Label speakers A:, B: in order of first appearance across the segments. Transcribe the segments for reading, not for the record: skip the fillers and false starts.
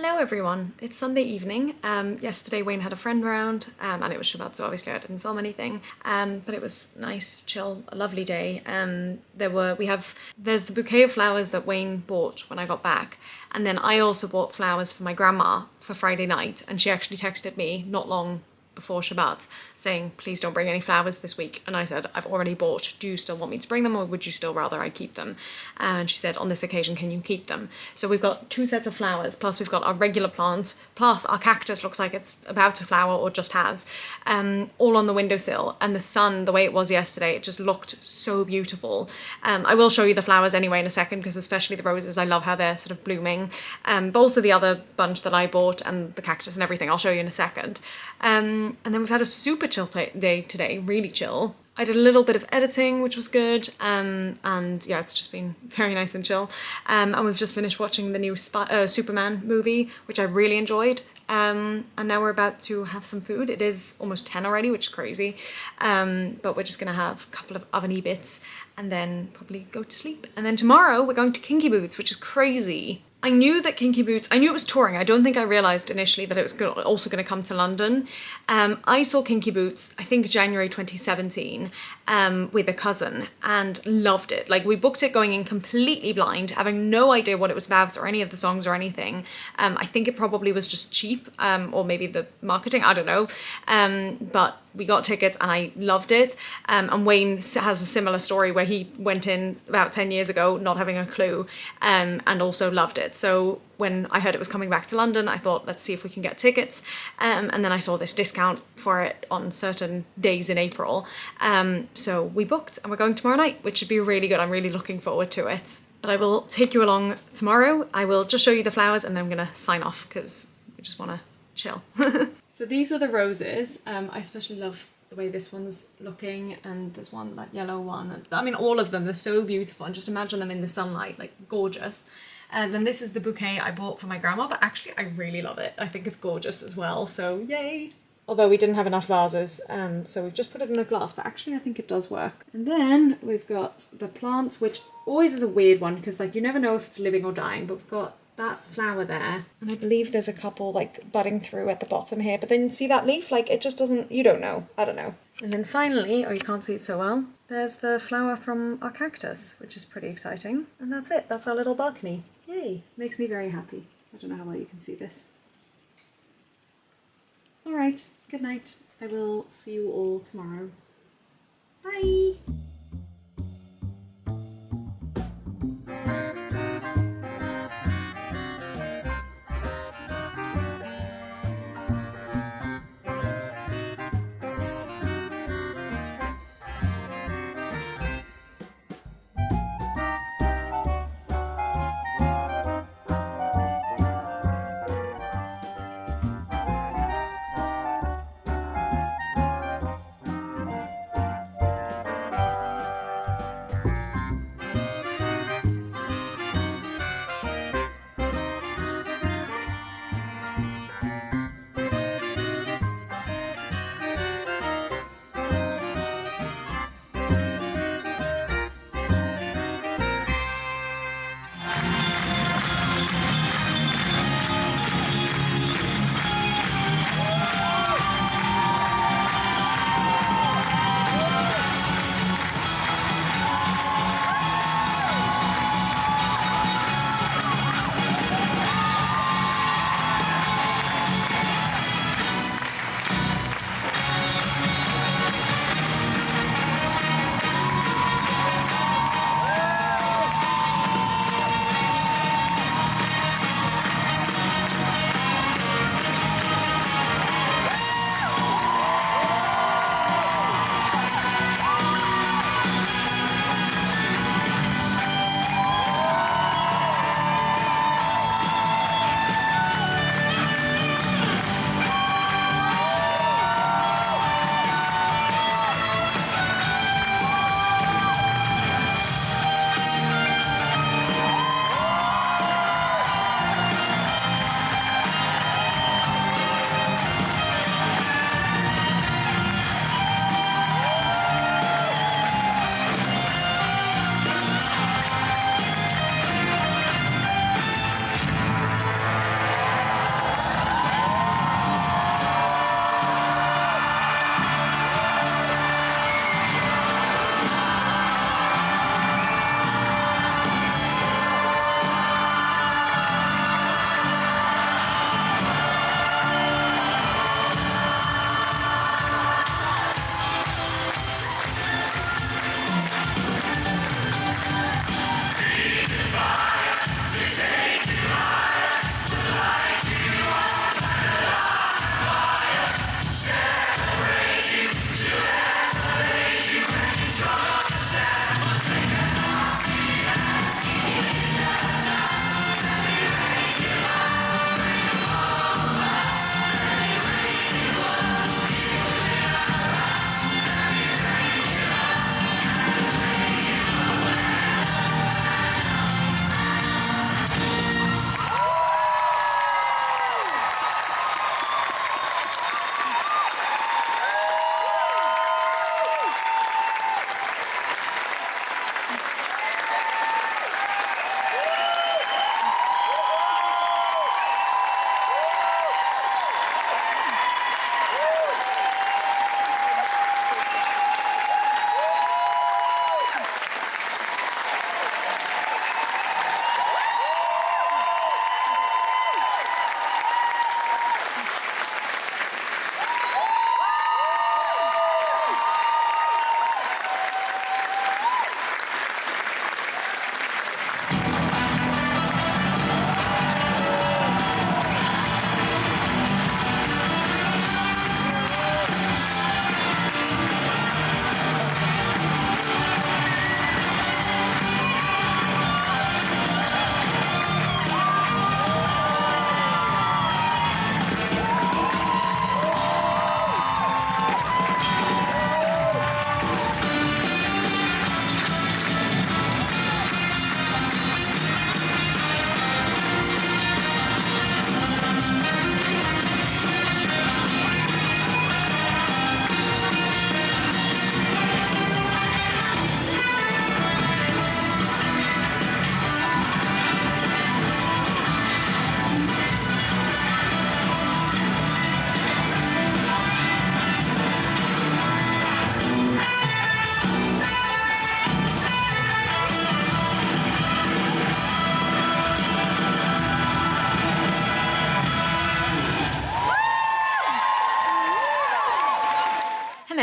A: Hello everyone, it's Sunday evening. Yesterday Wayne had a friend round and it was Shabbat, so obviously I didn't film anything. But it was nice, chill, a lovely day. There's the bouquet of flowers that Wayne bought when I got back, and then I also bought flowers for my grandma for Friday night, and she actually texted me not long before Shabbat saying, please don't bring any flowers this week. And I said, I've already bought. Do you still want me to bring them, or would you still rather I keep them? And she said, on this occasion, can you keep them? So we've got 2 sets of flowers, plus we've got our regular plant, plus our cactus looks like it's about to flower or just has, all on the windowsill. And the sun, the way it was yesterday, it just looked so beautiful. I will show you the flowers anyway in a second, because especially the roses, I love how they're sort of blooming. But also the other bunch that I bought and the cactus and everything, I'll show you in a second. And then we've had a super chill day today, really chill. I did a little bit of editing, which was good, and yeah, it's just been very nice and chill. And we've just finished watching the new Superman movie, which I really enjoyed. And now we're about to have some food. It is almost 10 already, which is crazy. But we're just gonna have a couple of oven-y bits and then probably go to sleep. And then tomorrow we're going to Kinky Boots, which is crazy. I knew it was touring. I don't think I realised initially that it was also going to come to London. I saw Kinky Boots, I think January 2017, with a cousin and loved it. Like, we booked it going in completely blind, having no idea what it was about or any of the songs or anything. I think it probably was just cheap, or maybe the marketing, I don't know. But we got tickets and I loved it. And Wayne has a similar story where he went in about 10 years ago, not having a clue, and also loved it. So when I heard it was coming back to London, I thought, let's see if we can get tickets. And then I saw this discount for it on certain days in April. So we booked and we're going tomorrow night, which should be really good. I'm really looking forward to it. But I will take you along tomorrow. I will just show you the flowers and then I'm gonna sign off because we just wanna chill. So these are the roses. I especially love the way this one's looking, and there's one, that yellow one. I mean, all of them, they're so beautiful, and just imagine them in the sunlight, like gorgeous. And then this is the bouquet I bought for my grandma, but actually I really love it. I think it's gorgeous as well, so yay. Although we didn't have enough vases, so we've just put it in a glass, but actually I think it does work. And then we've got the plants, which always is a weird one, because like you never know if it's living or dying, but we've got that flower there, and I believe there's a couple like budding through at the bottom here, but then you see that leaf, like it just doesn't, you don't know, I don't know. And then finally, oh, you can't see it so well, there's the flower from our cactus, which is pretty exciting. And that's it, that's our little balcony. Yay, makes me very happy. I don't know how well you can see this. All right, good night. I will see you all tomorrow. Bye.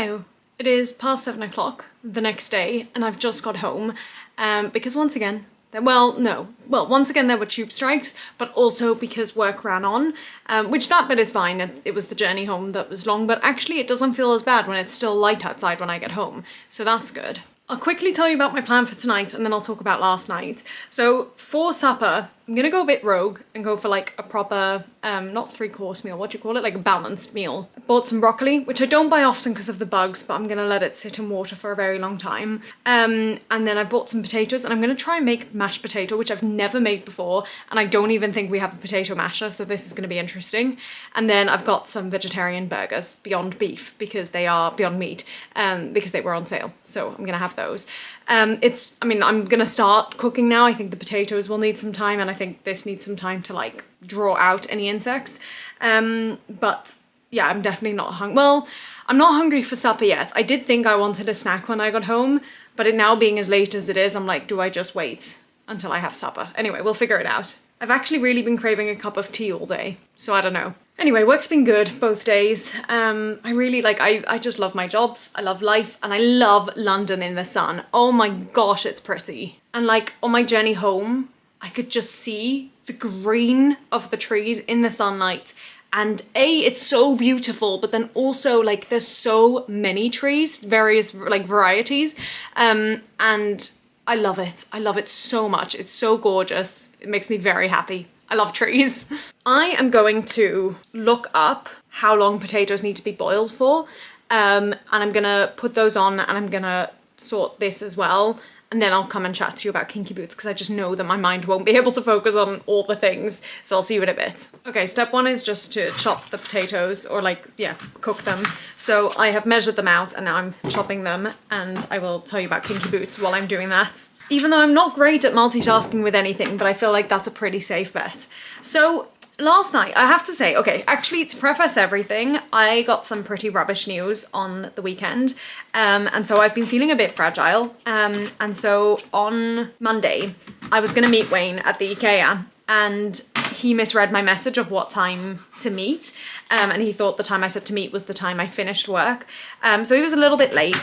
A: Hello. It is past 7 o'clock the next day and I've just got home because once again, once again there were tube strikes, but also because work ran on, which that bit is fine. It was the journey home that was long, but actually it doesn't feel as bad when it's still light outside when I get home, so that's good. I'll quickly tell you about my plan for tonight and then I'll talk about last night. So for supper, I'm gonna go a bit rogue and go for like a proper, not 3-course meal, what do you call it? Like a balanced meal. I bought some broccoli, which I don't buy often because of the bugs, but I'm gonna let it sit in water for a very long time. And then I bought some potatoes and I'm gonna try and make mashed potato, which I've never made before. And I don't even think we have a potato masher, so this is gonna be interesting. And then I've got some vegetarian burgers, beyond beef, because they are beyond meat, because they were on sale. So I'm gonna have those. I'm gonna start cooking now. I think the potatoes will need some time and I think this needs some time to like draw out any insects. But yeah, I'm definitely not hungry. Well, I'm not hungry for supper yet. I did think I wanted a snack when I got home, but it now being as late as it is, I'm like, do I just wait until I have supper? Anyway, we'll figure it out. I've actually really been craving a cup of tea all day, so I don't know. Anyway, work's been good both days. I just love my jobs, I love life, and I love London in the sun. Oh my gosh, it's pretty. And like on my journey home, I could just see the green of the trees in the sunlight. And it's so beautiful, but then also like there's so many trees, various like varieties, and I love it. I love it so much. It's so gorgeous. It makes me very happy. I love trees. I am going to look up how long potatoes need to be boiled for, and I'm gonna put those on and I'm gonna sort this as well. And then I'll come and chat to you about Kinky Boots because I just know that my mind won't be able to focus on all the things. So I'll see you in a bit. Okay, step one is just to chop the potatoes or cook them. So I have measured them out and now I'm chopping them and I will tell you about Kinky Boots while I'm doing that. Even though I'm not great at multitasking with anything, but I feel like that's a pretty safe bet. So last night, I have to say, okay, actually to preface everything, I got some pretty rubbish news on the weekend. And so I've been feeling a bit fragile. And so on Monday, I was gonna meet Wayne at the IKEA and he misread my message of what time to meet. And he thought the time I said to meet was the time I finished work. So he was a little bit late,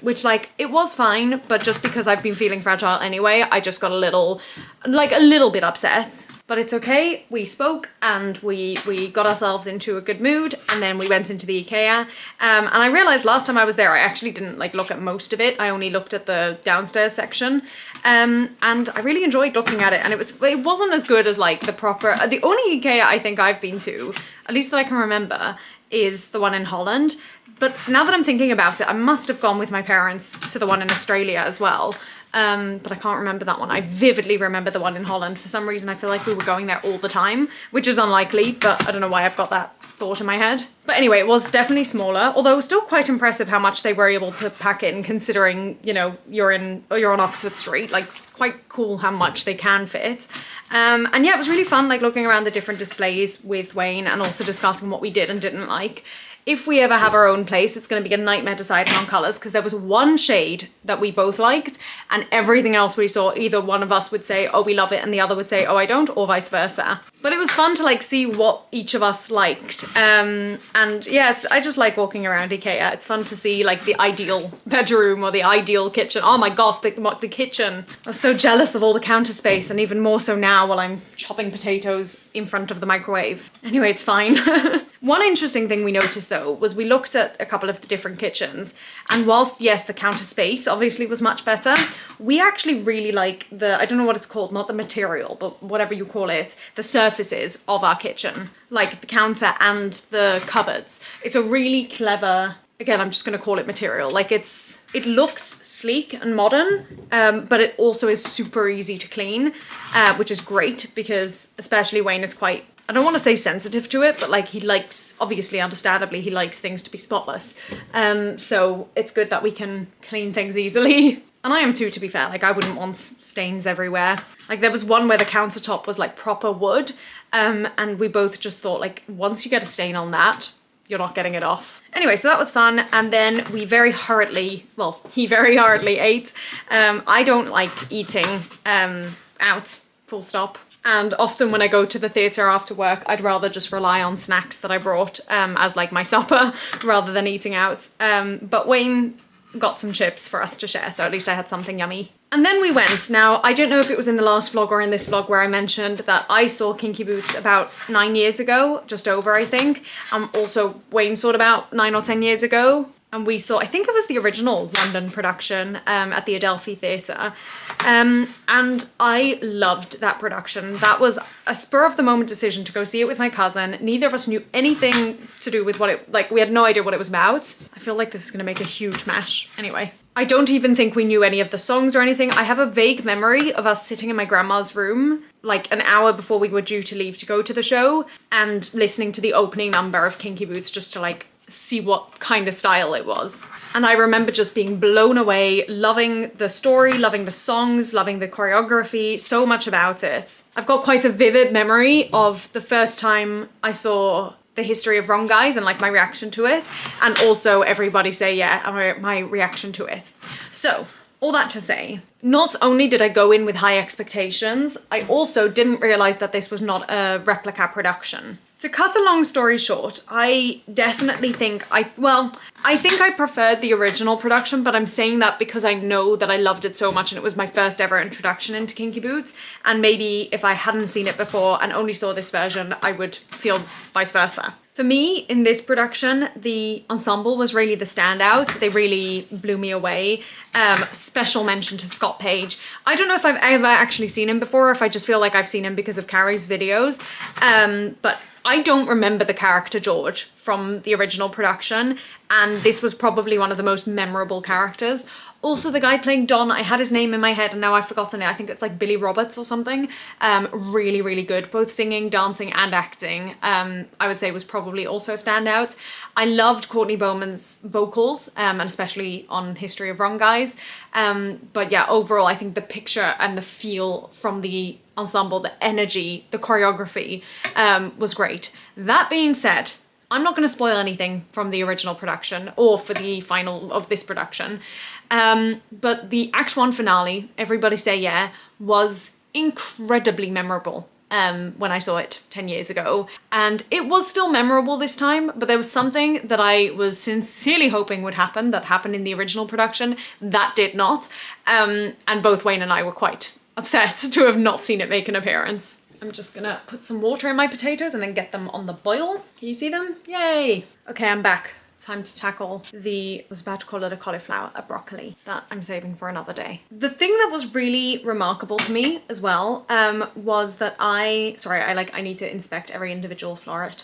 A: which like, it was fine, but just because I've been feeling fragile anyway, I just got a little bit upset. But it's okay, we spoke and we got ourselves into a good mood and then we went into the IKEA. And I realized last time I was there, I actually didn't like look at most of it. I only looked at the downstairs section. And I really enjoyed looking at it and it wasn't as good as like the only IKEA I think I've been to, at least that I can remember, is the one in Holland. But now that I'm thinking about it, I must have gone with my parents to the one in Australia as well. But I can't remember that one. I vividly remember the one in Holland. For some reason, I feel like we were going there all the time, which is unlikely, but I don't know why I've got that thought in my head. But anyway, it was definitely smaller, although it was still quite impressive how much they were able to pack in considering, you know, you're on Oxford Street, like quite cool how much they can fit. And yeah, it was really fun, like looking around the different displays with Wayne and also discussing what we did and didn't like. If we ever have our own place, it's going to be a nightmare deciding on colours because there was one shade that we both liked and everything else we saw, either one of us would say, oh, we love it, and the other would say, oh, I don't, or vice versa. But it was fun to like see what each of us liked. And yeah, I just like walking around IKEA. It's fun to see like the ideal bedroom or the ideal kitchen. Oh my gosh, the kitchen. I was so jealous of all the counter space and even more so now while I'm chopping potatoes in front of the microwave. Anyway, it's fine. One interesting thing we noticed though was we looked at a couple of the different kitchens and whilst yes, the counter space obviously was much better, we actually really like I don't know what it's called, not the material, but whatever you call it, the surfaces of our kitchen, like the counter and the cupboards. It's a really clever, again, I'm just going to call it material. Like it looks sleek and modern, but it also is super easy to clean, which is great because especially Wayne is quite, I don't want to say sensitive to it, but like he likes, obviously, understandably, he likes things to be spotless. So it's good that we can clean things easily. And I am too, to be fair, like I wouldn't want stains everywhere. Like there was one where the countertop was like proper wood, and we both just thought like, once you get a stain on that, you're not getting it off. Anyway, so that was fun. And then we very hurriedly, well, he very hurriedly ate. I don't like eating out, full stop. And often when I go to the theatre after work, I'd rather just rely on snacks that I brought as like my supper rather than eating out. But Wayne got some chips for us to share, so at least I had something yummy. And then we went. Now, I don't know if it was in the last vlog or in this vlog where I mentioned that I saw Kinky Boots about 9 years ago, just over, I think. Also, Wayne saw it about 9 or 10 years ago. And we saw, I think it was the original London production at the Adelphi Theatre. And I loved that production. That was a spur of the moment decision to go see it with my cousin. Neither of us knew anything to do with what it, like, we had no idea what it was about. I feel like this is gonna make a huge mess. Anyway, I don't even think we knew any of the songs or anything. I have a vague memory of us sitting in my grandma's room like an hour before we were due to leave to go to the show and listening to the opening number of Kinky Boots just to like see what kind of style it was. And I remember just being blown away, loving the story, loving the songs, loving the choreography, so much about it. I've got quite a vivid memory of the first time I saw The History of Wrong Guys and like my reaction to it, and also Everybody Say Yeah and my reaction to it. So, all that to say, not only did I go in with high expectations, I also didn't realise that this was not a replica production. To cut a long story short, I definitely think I think I preferred the original production, but I'm saying that because I know that I loved it so much and it was my first ever introduction into Kinky Boots, and maybe if I hadn't seen it before and only saw this version, I would feel vice versa. For me, in this production, the ensemble was really the standout. They really blew me away. Special mention to Scott Page. I don't know if I've ever actually seen him before, or if I just feel like I've seen him because of Carrie's videos, but I don't remember the character George from the original production, and this was probably one of the most memorable characters. Also, the guy playing Don, I had his name in my head and now I've forgotten it. I think it's like Billy Roberts or something. Really, really good. Both singing, dancing and acting, I would say was probably also a standout. I loved Courtney Bowman's vocals, and especially on History of Wrong Guys. But yeah, overall, I think the picture and the feel from the ensemble, the energy, the choreography was great. That being said, I'm not going to spoil anything from the original production or for the final of this production, but the Act 1 finale, Everybody Say Yeah, was incredibly memorable when I saw it 10 years ago. And it was still memorable this time, but there was something that I was sincerely hoping would happen that happened in the original production that did not. And both Wayne and I were quite upset to have not seen it make an appearance. I'm just gonna put some water in my potatoes and then get them on the boil. Can you see them? Yay! Okay, I'm back. Time to tackle I was about to call it a cauliflower, a broccoli, that I'm saving for another day. The thing that was really remarkable to me as well was that I need to inspect every individual floret.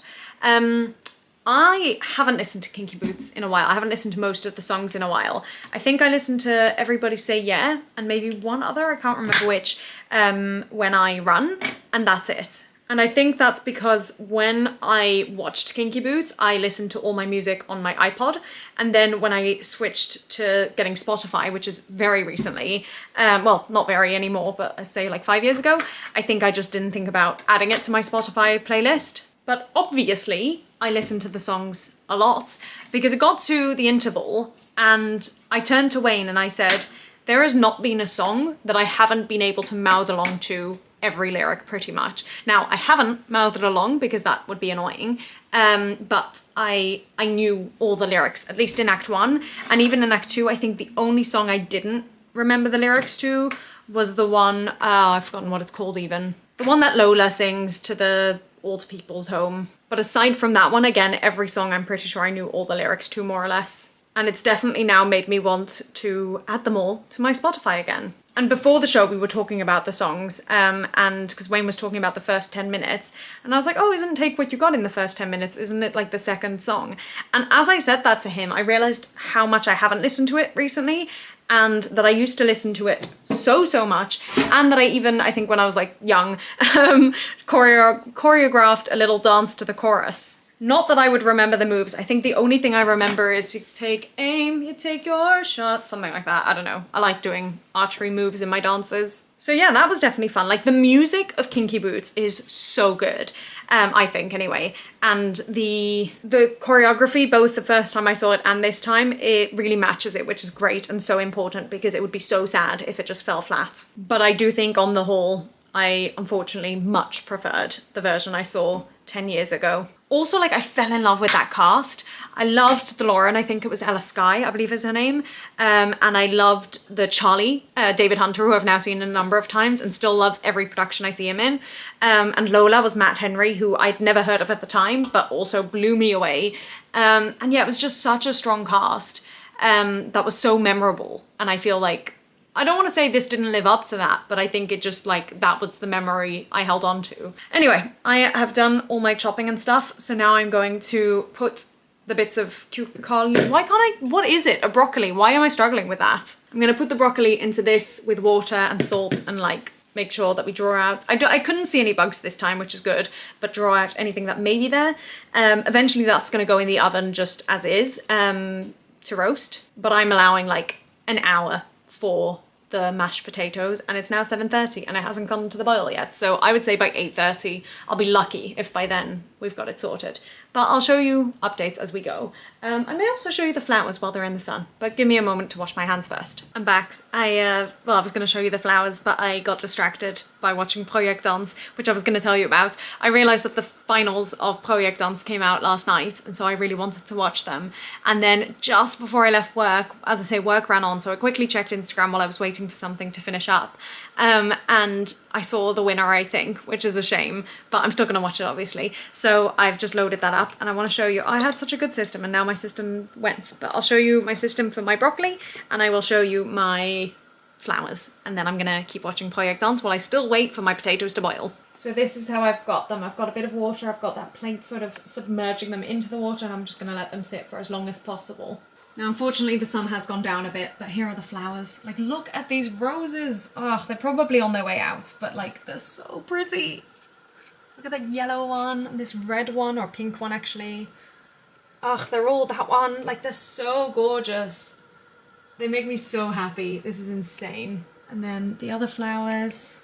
A: I haven't listened to Kinky Boots in a while. I haven't listened to most of the songs in a while. I think I listened to Everybody Say Yeah and maybe one other, I can't remember which, when I run, and that's it. And I think that's because when I watched Kinky Boots, I listened to all my music on my iPod, and then when I switched to getting Spotify, which is very recently, well, not very anymore, but I say like 5 years ago, I think I just didn't think about adding it to my Spotify playlist. But obviously, I listened to the songs a lot because it got to the interval and I turned to Wayne and I said, there has not been a song that I haven't been able to mouth along to every lyric pretty much. Now, I haven't mouthed along because that would be annoying, but I knew all the lyrics, at least in Act 1. And even in Act 2, I think the only song I didn't remember the lyrics to was the one, I've forgotten what it's called even. The one that Lola sings to the old people's home. But aside from that one, again, every song I'm pretty sure I knew all the lyrics to more or less. And it's definitely now made me want to add them all to my Spotify again. And before the show, we were talking about the songs, and because Wayne was talking about the first 10 minutes, and I was like, oh, isn't Take What You Got in the first 10 minutes? Isn't it like the second song? And as I said that to him, I realized how much I haven't listened to it recently, and that I used to listen to it so much, and that I think when I was like young, choreographed a little dance to the chorus. Not that I would remember the moves. I think the only thing I remember is you take aim, you take your shot, something like that. I don't know. I like doing archery moves in my dances. So yeah, that was definitely fun. Like the music of Kinky Boots is so good, I think anyway. And the choreography, both the first time I saw it and this time, it really matches it, which is great and so important because it would be so sad if it just fell flat. But I do think on the whole, I unfortunately much preferred the version I saw 10 years ago. Also, like, I fell in love with that cast. I loved the Lauren, I think it was Ella Skye, I believe is her name. And I loved the Charlie, David Hunter, who I've now seen a number of times and still love every production I see him in. And Lola was Matt Henry, who I'd never heard of at the time, but also blew me away. And yeah, it was just such a strong cast that was so memorable. And I feel like, I don't want to say this didn't live up to that, but I think it just, like, that was the memory I held on to. Anyway, I have done all my chopping and stuff, so now I'm going to put the bits of why can't I, what is it? A broccoli, why am I struggling with that? I'm gonna put the broccoli into this with water and salt and, like, make sure that we draw out, I couldn't see any bugs this time, which is good, but draw out anything that may be there. Eventually that's gonna go in the oven just as is to roast, but I'm allowing like an hour for the mashed potatoes, and it's now 7:30 and it hasn't gone to the boil yet, so I would say by 8:30 I'll be lucky if by then we've got it sorted. But I'll show you updates as we go. I may also show you the flowers while they're in the sun, but give me a moment to wash my hands first. I'm back. I was going to show you the flowers, but I got distracted by watching Project Dance, which I was going to tell you about. I realised that the finals of Project Dance came out last night, and so I really wanted to watch them. And then just before I left work, as I say, work ran on, so I quickly checked Instagram while I was waiting for something to finish up. And I saw the winner, I think, which is a shame, but I'm still going to watch it, obviously. So I've just loaded that up, and I want to show you. I had such a good system, and now my system went. But I'll show you my system for my broccoli, and I will show you my flowers, and then I'm going to keep watching Project Dance while I still wait for my potatoes to boil. So this is how I've got them. I've got a bit of water, I've got that plate sort of submerging them into the water, and I'm just going to let them sit for as long as possible. Now, unfortunately, the sun has gone down a bit, but here are the flowers. Like, look at these roses. Oh, they're probably on their way out, but like, they're so pretty. Look at that yellow one, and this red one, or pink one actually. Ugh, they're all that one. Like, they're so gorgeous. They make me so happy. This is insane. And then the other flowers.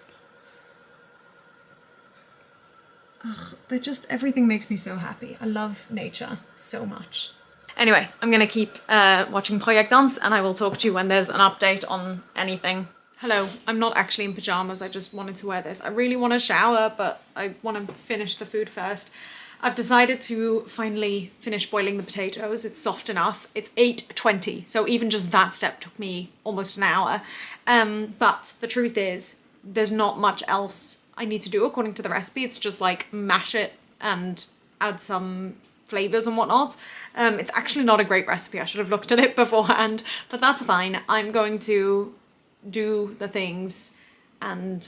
A: Ugh, they're just, everything makes me so happy. I love nature so much. Anyway, I'm going to keep watching Project Dance, and I will talk to you when there's an update on anything. Hello, I'm not actually in pyjamas, I just wanted to wear this. I really want to shower, but I want to finish the food first. I've decided to finally finish boiling the potatoes. It's soft enough. It's 8:20, so even just that step took me almost an hour. But the truth is, there's not much else I need to do according to the recipe. It's just like mash it and add some flavors and whatnot. It's actually not a great recipe. I should have looked at it beforehand, but that's fine. I'm going to do the things and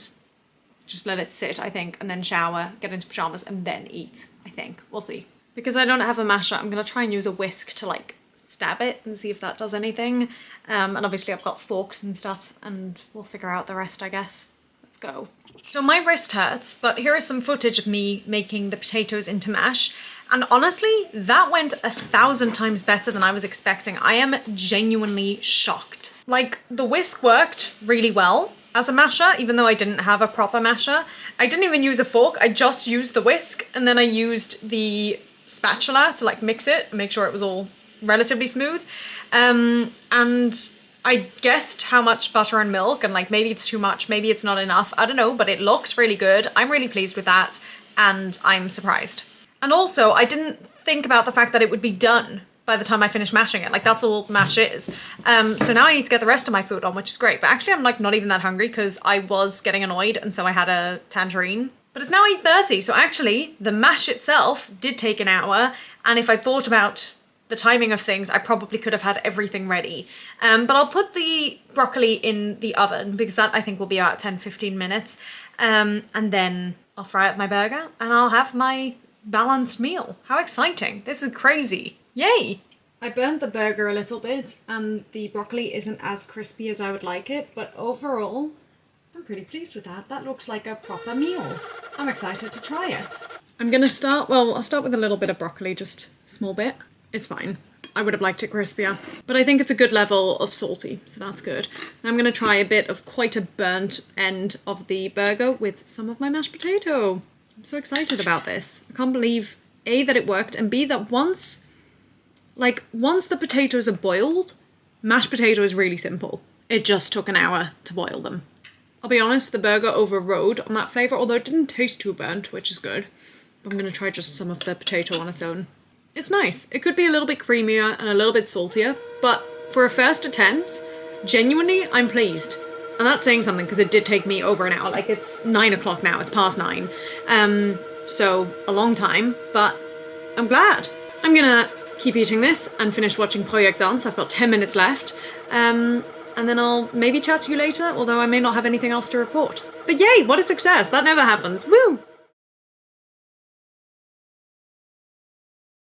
A: just let it sit, I think, and then shower, get into pajamas, and then eat, I think. We'll see. Because I don't have a masher, I'm going to try and use a whisk to, like, stab it and see if that does anything. And obviously I've got forks and stuff, and we'll figure out the rest, I guess. Let's go. So my wrist hurts, but here is some footage of me making the potatoes into mash. And honestly, that went 1,000 times better than I was expecting. I am genuinely shocked. Like, the whisk worked really well as a masher, even though I didn't have a proper masher. I didn't even use a fork, I just used the whisk, and then I used the spatula to like mix it and make sure it was all relatively smooth. And I guessed how much butter and milk, and like maybe it's too much, maybe it's not enough, I don't know, but it looks really good. I'm really pleased with that, and I'm surprised. And also, I didn't think about the fact that it would be done by the time I finish mashing it. Like, that's all mash is. So now I need to get the rest of my food on, which is great. But actually I'm like not even that hungry because I was getting annoyed, and so I had a tangerine. But it's now 8:30, so actually the mash itself did take an hour, and if I thought about the timing of things, I probably could have had everything ready. But I'll put the broccoli in the oven because that I think will be about 10-15 minutes. And then I'll fry up my burger and I'll have my balanced meal. How exciting. This is crazy. Yay! I burnt the burger a little bit and the broccoli isn't as crispy as I would like it, but overall, I'm pretty pleased with that. That looks like a proper meal. I'm excited to try it. I'm gonna start, well, I'll start with a little bit of broccoli, just a small bit. It's fine. I would have liked it crispier, but I think it's a good level of salty, so that's good. Now I'm gonna try a bit of quite a burnt end of the burger with some of my mashed potato. I'm so excited about this. I can't believe, A, that it worked, and B, that once the potatoes are boiled, mashed potato is really simple. It just took an hour to boil them. I'll be honest, the burger overrode on that flavour, although it didn't taste too burnt, which is good. I'm going to try just some of the potato on its own. It's nice. It could be a little bit creamier and a little bit saltier, but for a first attempt, genuinely, I'm pleased. And that's saying something because it did take me over an hour. Like, it's 9 o'clock now, it's past 9. So a long time, but I'm glad. I'm gonna keep eating this and finish watching Project Dance. I've got 10 minutes left. And then I'll maybe chat to you later, although I may not have anything else to report. But yay, what a success. That never happens. Woo!